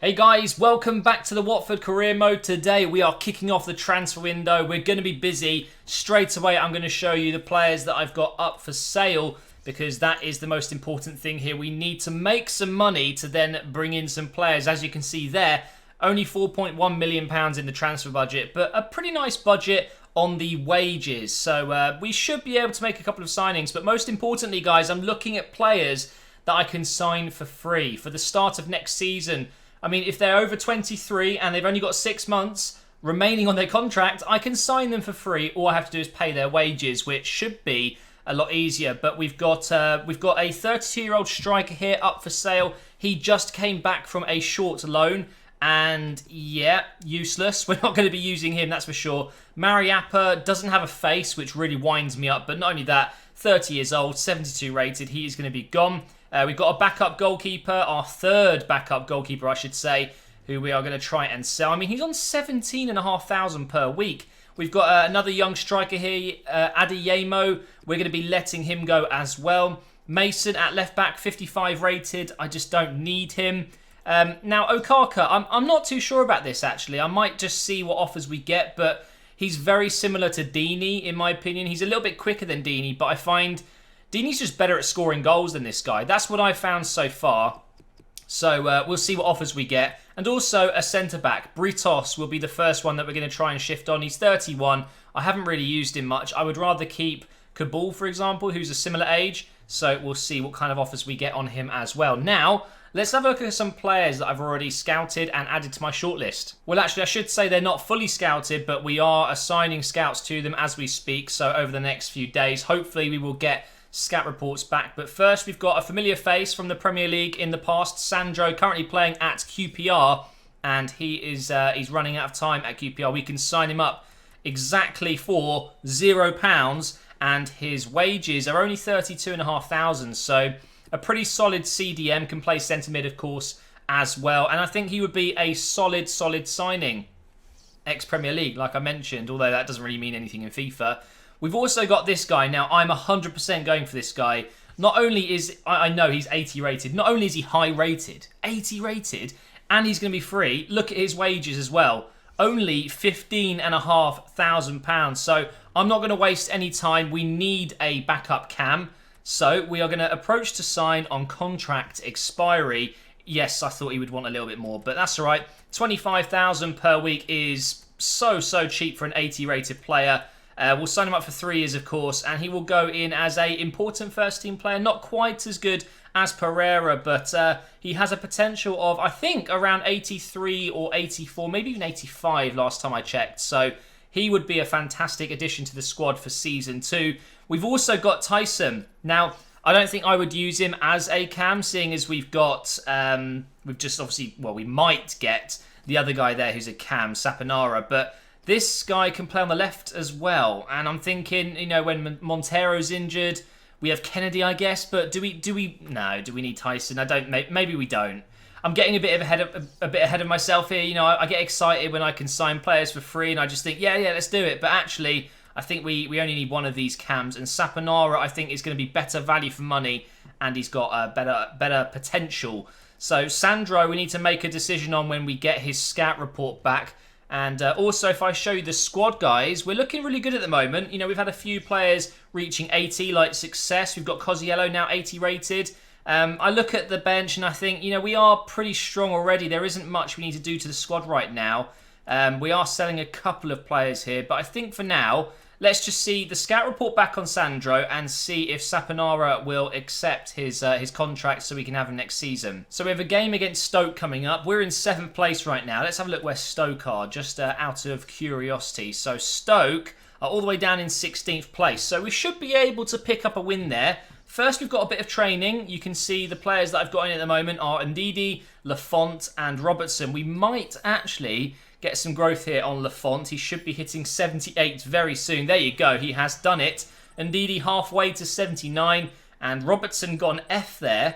Hey guys, welcome back to the Watford career mode. Today we are kicking off the transfer window. We're going to be busy. Straight away I'm going to show you the players that I've got up for sale because that is the most important thing here. We need to make some money to then bring in some players. As you can see there, only £4.1 million in the transfer budget, but a pretty nice budget on the wages. So we should be able to make a couple of signings. But most importantly, guys, I'm looking at players that I can sign for free for the start of next season. I mean, if they're over 23 and they've only got 6 months remaining on their contract, I can sign them for free. All I have to do is pay their wages, which should be a lot easier. But we've got a 32-year-old striker here up for sale. He just came back from a short loan. And yeah, useless. We're not going to be using him, that's for sure. Mariappa doesn't have a face, which really winds me up. But not only that, 30 years old, 72 rated. He is going to be gone. We've got a backup goalkeeper, our third backup goalkeeper, I should say, who we are going to try and sell. I mean, he's on 17,500 per week. We've got another young striker here, Adeyemo. We're going to be letting him go as well. Mason at left back, 55 rated. I just don't need him. Now, Okaka, I'm not too sure about this, actually. I might just see what offers we get, but he's very similar to Deeney, in my opinion. He's a little bit quicker than Deeney, but I find Deeney's just better at scoring goals than this guy. That's what I've found so far. So we'll see what offers we get. And also a centre-back. Britos will be the first one that we're going to try and shift on. He's 31. I haven't really used him much. I would rather keep Kabul, for example, who's a similar age. So we'll see what kind of offers we get on him as well. Now, let's have a look at some players that I've already scouted and added to my shortlist. Well, actually, I should say they're not fully scouted, but we are assigning scouts to them as we speak. So over the next few days, hopefully we will get scout reports back. But first, we've got a familiar face from the Premier League in the past. Sandro, currently playing at QPR, and he's running out of time at QPR. We can sign him up exactly for £0, and his wages are only 32,500. So a pretty solid CDM, can play centre mid, of course, as well. And I think he would be a solid signing. Ex-Premier League, like I mentioned, although that doesn't really mean anything in FIFA. We've also got this guy. Now, I'm 100% going for this guy. Not only is, I know he's 80 rated, not only is he high rated, 80 rated, and he's going to be free. Look at his wages as well. Only £15,500. So I'm not going to waste any time. We need a backup cam. So we are going to approach to sign on contract expiry. Yes, I thought he would want a little bit more, but that's all right. 25,000 per week is so cheap for an 80 rated player. We'll sign him up for 3 years, of course, and he will go in as a important first-team player. Not quite as good as Pereira, but he has a potential of, I think, around 83 or 84, maybe even 85 last time I checked. So he would be a fantastic addition to the squad for Season 2. We've also got Tyson. Now, I don't think I would use him as a cam, seeing as we've got, we've just obviously, well, we might get the other guy there who's a cam, Saponara, but this guy can play on the left as well. And I'm thinking, you know, when Montero's injured, we have Kennedy, I guess. But do we need Tyson? I don't. Maybe we don't. I'm getting a bit ahead of myself here. You know, I get excited when I can sign players for free, and I just think, yeah, let's do it. But actually, I think we only need one of these cams. And Saponara, I think, is going to be better value for money, and he's got a better potential. So Sandro, we need to make a decision on when we get his scout report back. And also, if I show you the squad, guys, we're looking really good at the moment. You know, we've had a few players reaching 80, like Success. We've got Cosiello now 80 rated. I look at the bench and I think, you know, we are pretty strong already. There isn't much we need to do to the squad right now. We are selling a couple of players here. But I think for now, let's just see the scout report back on Sandro and see if Saponara will accept his contract so we can have him next season. So we have a game against Stoke coming up. We're in 7th place right now. Let's have a look where Stoke are, just out of curiosity. So Stoke are all the way down in 16th place. So we should be able to pick up a win there. First, we've got a bit of training. You can see the players that I've got in at the moment are Ndidi, Lafont and Robertson. We might actually get some growth here on Lafont. He should be hitting 78 very soon. There you go. He has done it. Ndidi halfway to 79. And Robertson got an F there.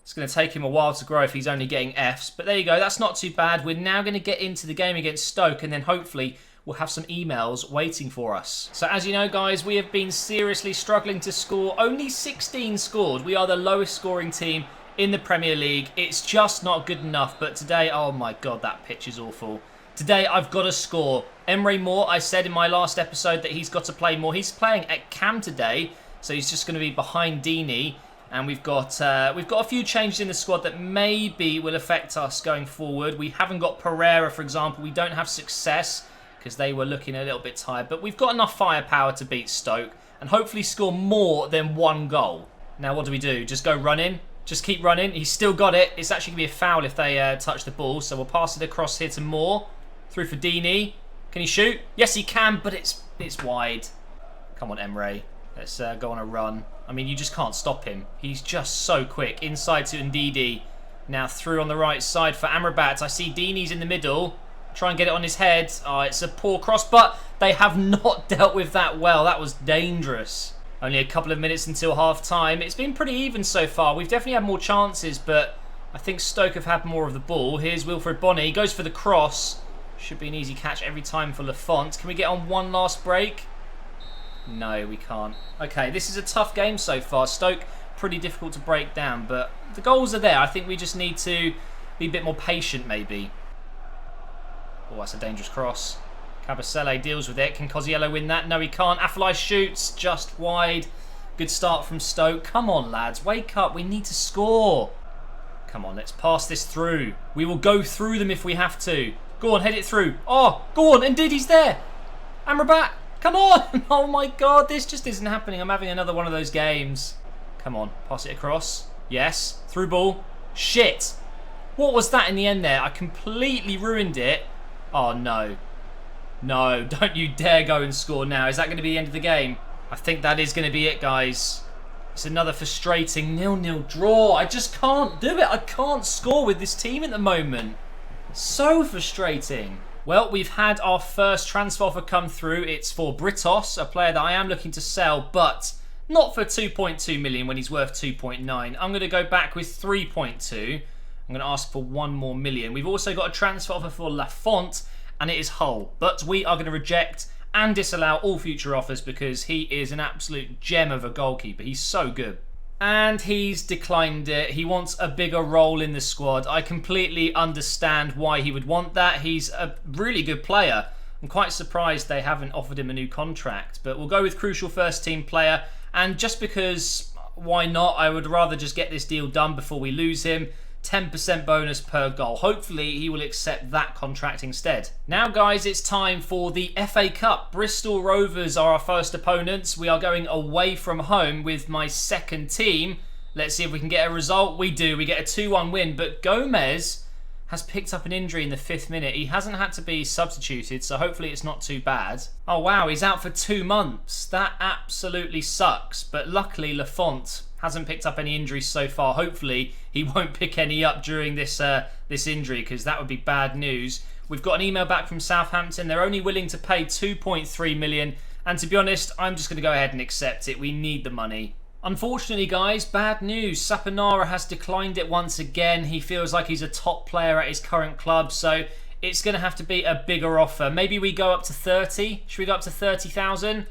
It's going to take him a while to grow if he's only getting Fs. But there you go. That's not too bad. We're now going to get into the game against Stoke. And then hopefully we'll have some emails waiting for us. So as you know, guys, we have been seriously struggling to score. Only 16 scored. We are the lowest scoring team in the Premier League. It's just not good enough. But today, oh my God, that pitch is awful. Today, I've got to score. Emre Moore, I said in my last episode that he's got to play more. He's playing at cam today, so he's just going to be behind Deeney. And we've got a few changes in the squad that maybe will affect us going forward. We haven't got Pereira, for example. We don't have Success because they were looking a little bit tired. But we've got enough firepower to beat Stoke and hopefully score more than one goal. Now, what do? Just go running? Just keep running? He's still got it. It's actually going to be a foul if they touch the ball. So we'll pass it across here to Moore. Through for Deeney. Can he shoot? Yes, he can, but it's wide. Come on, Emre. Let's go on a run. I mean, you just can't stop him. He's just so quick. Inside to Ndidi. Now through on the right side for Amrabat. I see Deeney's in the middle. Try and get it on his head. Oh, it's a poor cross, but they have not dealt with that well. That was dangerous. Only a couple of minutes until half-time. It's been pretty even so far. We've definitely had more chances, but I think Stoke have had more of the ball. Here's Wilfred Bonny. He goes for the cross. Should be an easy catch every time for Lafont. Can we get on one last break? No, we can't. Okay, this is a tough game so far. Stoke, pretty difficult to break down, but the goals are there. I think we just need to be a bit more patient, maybe. Oh, that's a dangerous cross. Cabasele deals with it. Can Cosiello win that? No, he can't. Afellay shoots just wide. Good start from Stoke. Come on, lads. Wake up. We need to score. Come on, let's pass this through. We will go through them if we have to. Go on, head it through. Oh, go on. Indeed, he's there. Amrabat. Come on. Oh, my God. This just isn't happening. I'm having another one of those games. Come on. Pass it across. Yes. Through ball. Shit. What was that in the end there? I completely ruined it. Oh, no. No, don't you dare go and score now. Is that going to be the end of the game? I think that is going to be it, guys. It's another frustrating 0-0 draw. I just can't do it. I can't score with this team at the moment. So frustrating. Well, we've had our first transfer offer come through. It's for Britos, a player that I am looking to sell, but not for 2.2 million when he's worth 2.9. I'm going to go back with 3.2. I'm going to ask for 1 more million. We've also got a transfer offer for Lafont, and it is Hull. But we are going to reject and disallow all future offers because he is an absolute gem of a goalkeeper. He's so good. And he's declined it. He wants a bigger role in the squad. I completely understand why he would want that. He's a really good player. I'm quite surprised they haven't offered him a new contract. But we'll go with crucial first team player. And just because, why not? I would rather just get this deal done before we lose him. 10% bonus per goal. Hopefully he will accept that contract instead. Now guys, it's time for the FA Cup. Bristol Rovers are our first opponents. We are going away from home with my second team. Let's see if we can get a result. We do. We get a 2-1 win, but Gomez has picked up an injury in the 5th minute. He hasn't had to be substituted, so hopefully it's not too bad. Oh wow, he's out for 2 months. That absolutely sucks, but luckily Lafont hasn't picked up any injuries so far. Hopefully he won't pick any up during this injury, because that would be bad news. We've got an email back from Southampton. They're only willing to pay 2.3 million, and to be honest, I'm just going to go ahead and accept it. We need the money. Unfortunately, guys, bad news. Saponara has declined it once again. He feels like he's a top player at his current club, so it's going to have to be a bigger offer. Maybe we go up to 30. Should we go up to 30,000?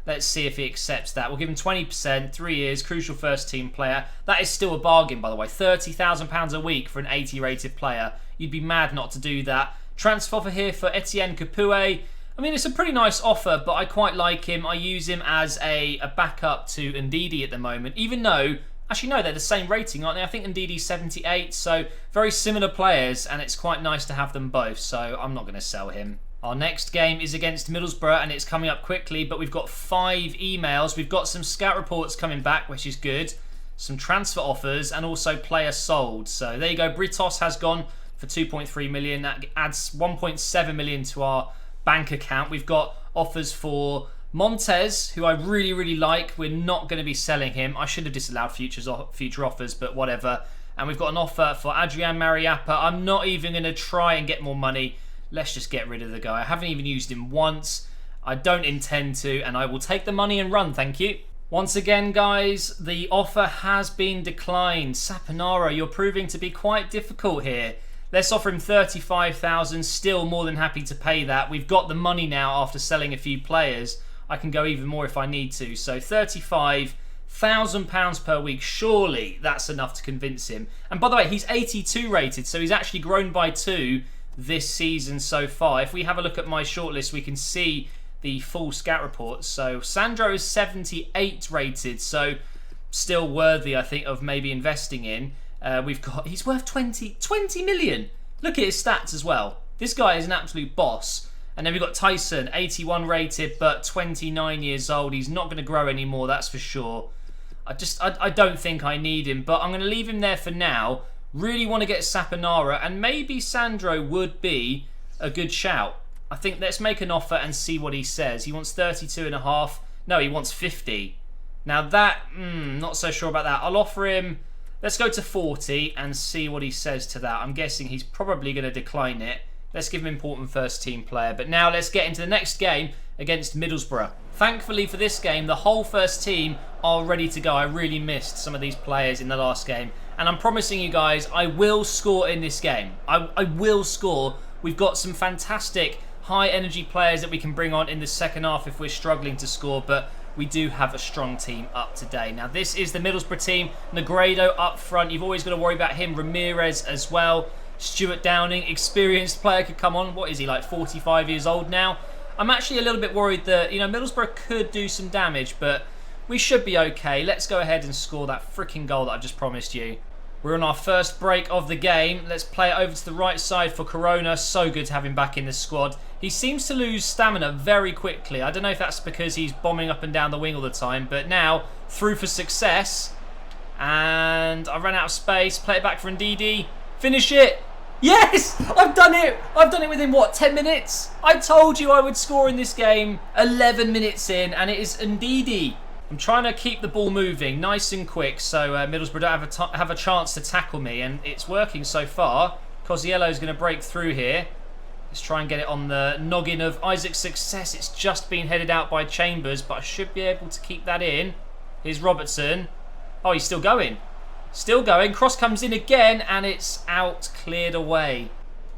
Let's see if he accepts that. We'll give him 20%, 3 years, crucial first team player. That is still a bargain, by the way. £30,000 a week for an 80 rated player. You'd be mad not to do that. Transfer offer here for Etienne Capoue. I mean, it's a pretty nice offer, but I quite like him. I use him as a backup to Ndidi at the moment, even though, actually no, they're the same rating, aren't they? I think Ndidi's 78, so very similar players, and it's quite nice to have them both, so I'm not going to sell him. Our next game is against Middlesbrough, and it's coming up quickly, but we've got 5 emails. We've got some scout reports coming back, which is good. Some transfer offers, and also player sold. So there you go. Britos has gone for 2.3 million. That adds 1.7 million to our bank account. We've got offers for Montez, who I really, really like. We're not going to be selling him. I should have disallowed future offers, but whatever. And we've got an offer for Adrian Mariappa. I'm not even going to try and get more money. Let's just get rid of the guy. I haven't even used him once. I don't intend to, and I will take the money and run, thank you. Once again, guys, the offer has been declined. Saponara, you're proving to be quite difficult here. Let's offer him 35,000. Still more than happy to pay that. We've got the money now after selling a few players. I can go even more if I need to. So 35, £1,000 per week. Surely that's enough to convince him. And by the way, he's 82 rated, so he's actually grown by 2 this season so far. If we have a look at my shortlist, we can see the full scout report. So Sandro is 78 rated, so still worthy, I think, of maybe investing in. He's worth 20 million. Look at his stats as well. This guy is an absolute boss. And then we've got Tyson, 81 rated, but 29 years old. He's not going to grow anymore, that's for sure. I don't think I need him, but I'm going to leave him there for now. Really want to get Saponara, and maybe Sandro would be a good shout. I think let's make an offer and see what he says. He wants 32.5. No, he wants 50. Now that, not so sure about that. I'll offer him, let's go to 40 and see what he says to that. I'm guessing he's probably going to decline it. Let's give him important first team player. But now let's get into the next game against Middlesbrough. Thankfully for this game, the whole first team are ready to go. I really missed some of these players in the last game. And I'm promising you guys, I will score in this game. I will score. We've got some fantastic high energy players that we can bring on in the second half if we're struggling to score. But we do have a strong team up today. Now this is the Middlesbrough team. Negredo up front. You've always got to worry about him. Ramirez as well. Stuart Downing, experienced player, could come on. What is he, like 45 years old now? I'm actually a little bit worried that, Middlesbrough could do some damage, but we should be okay. Let's go ahead and score that freaking goal that I just promised you. We're on our first break of the game. Let's play it over to the right side for Corona. So good to have him back in the squad. He seems to lose stamina very quickly. I don't know if that's because he's bombing up and down the wing all the time, but now through for success. And I ran out of space. Play it back for Ndidi. Finish it. Yes! I've done it! I've done it within, what, 10 minutes? I told you I would score in this game 11 minutes in, and it is Ndidi. I'm trying to keep the ball moving nice and quick so Middlesbrough don't have a chance to tackle me, and it's working so far. Cosiello is going to break through here. Let's try and get it on the noggin of Isaac's Success. It's just been headed out by Chambers, but I should be able to keep that in. Here's Robertson. Oh, he's still going. Still going. Cross comes in again, and it's out, cleared away.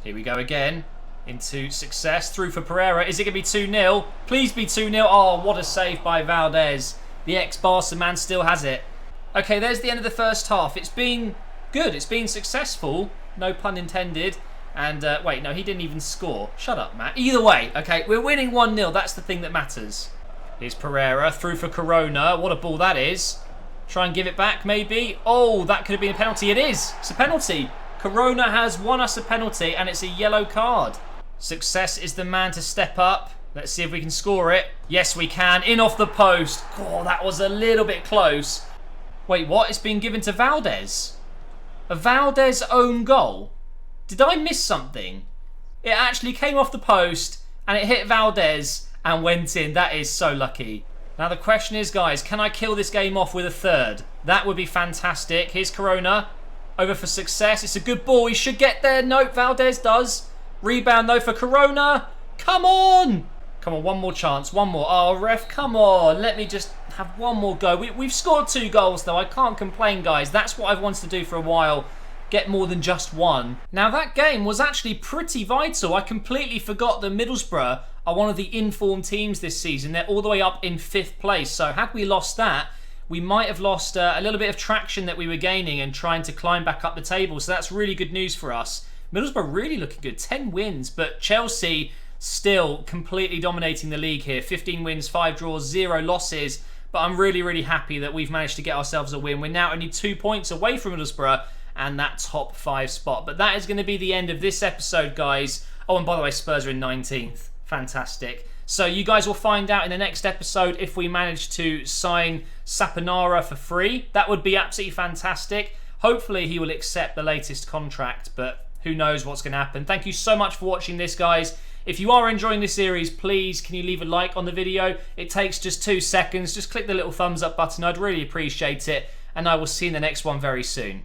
Here we go again. Into Success. Through for Pereira. Is it going to be 2-0? Please be 2-0. Oh, what a save by Valdez. The ex-Barca man still has it. Okay, there's the end of the first half. It's been good. It's been successful. No pun intended. And, wait, no, he didn't even score. Shut up, Matt. Either way, okay, we're winning 1-0. That's the thing that matters. Here's Pereira. Through for Corona. What a ball that is. Try and give it back, maybe. Oh, that could have been a penalty. It is. It's a penalty. Corona has won us a penalty, and it's a yellow card. Success is the man to step up. Let's see if we can score it. Yes, we can. In off the post. Oh, that was a little bit close. Wait, what? It's been given to Valdez. A Valdez own goal? Did I miss something? It actually came off the post, and it hit Valdez and went in. That is so lucky. Now the question is, guys, can I kill this game off with a third? That would be fantastic. Here's Corona. Over for Success. It's a good ball. He should get there. Nope, Valdez does. Rebound, though, for Corona. Come on. Come on, one more chance. One more. Oh, ref, come on. Let me just have one more go. We've scored 2 goals, though. I can't complain, guys. That's what I've wanted to do for a while. Get more than just one. Now, that game was actually pretty vital. I completely forgot that Middlesbrough are one of the informed teams this season. They're all the way up in 5th place. So had we lost that, we might have lost a little bit of traction that we were gaining and trying to climb back up the table. So that's really good news for us. Middlesbrough really looking good. 10 wins, but Chelsea still completely dominating the league here. 15 wins, 5 draws, 0 losses. But I'm really, really happy that we've managed to get ourselves a win. We're now only 2 points away from Middlesbrough and that top 5 spot. But that is going to be the end of this episode, guys. Oh, and by the way, Spurs are in 19th. Fantastic. So you guys will find out in the next episode if we manage to sign Saponara for free. That would be absolutely fantastic. Hopefully he will accept the latest contract, but who knows what's going to happen. Thank you so much for watching this, guys. If you are enjoying this series, please can you leave a like on the video? It takes just 2 seconds. Just click the little thumbs up button. I'd really appreciate it. And I will see you in the next one very soon.